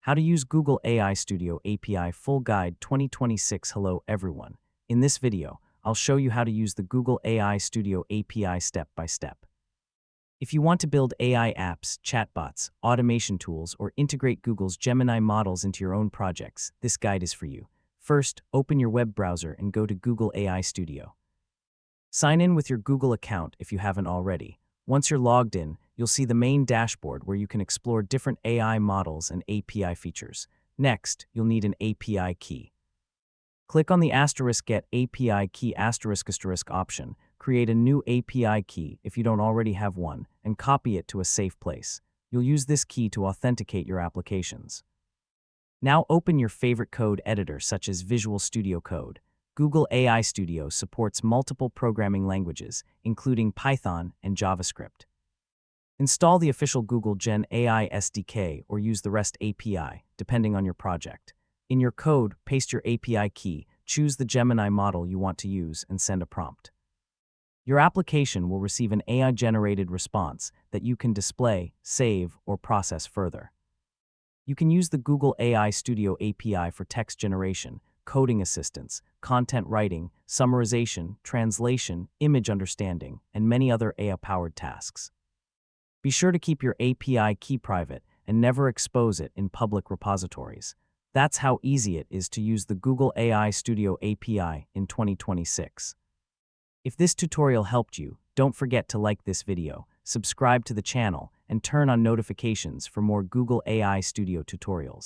How to use Google AI Studio API Full Guide 2026. Hello everyone. In this video, I'll show you how to use the Google AI Studio API step by step. If you want to build AI apps, chatbots, automation tools, or integrate Google's Gemini models into your own projects, this guide is for you. First, open your web browser and go to Google AI Studio. Sign in with your Google account if you haven't already. Once you're logged in, you'll see the main dashboard where you can explore different AI models and API features. Next, you'll need an API key. Click on the *Get API Key ** option, create a new API key if you don't already have one, and copy it to a safe place. You'll use this key to authenticate your applications. Now open your favorite code editor such as Visual Studio Code. Google AI Studio supports multiple programming languages, including Python and JavaScript. Install the official Google Gen AI SDK or use the REST API, depending on your project. In your code, paste your API key, choose the Gemini model you want to use, and send a prompt. Your application will receive an AI-generated response that you can display, save, or process further. You can use the Google AI Studio API for text generation, coding assistance, content writing, summarization, translation, image understanding, and many other AI-powered tasks. Be sure to keep your API key private and never expose it in public repositories. That's how easy it is to use the Google AI Studio API in 2026. If this tutorial helped you, don't forget to like this video, subscribe to the channel, and turn on notifications for more Google AI Studio tutorials.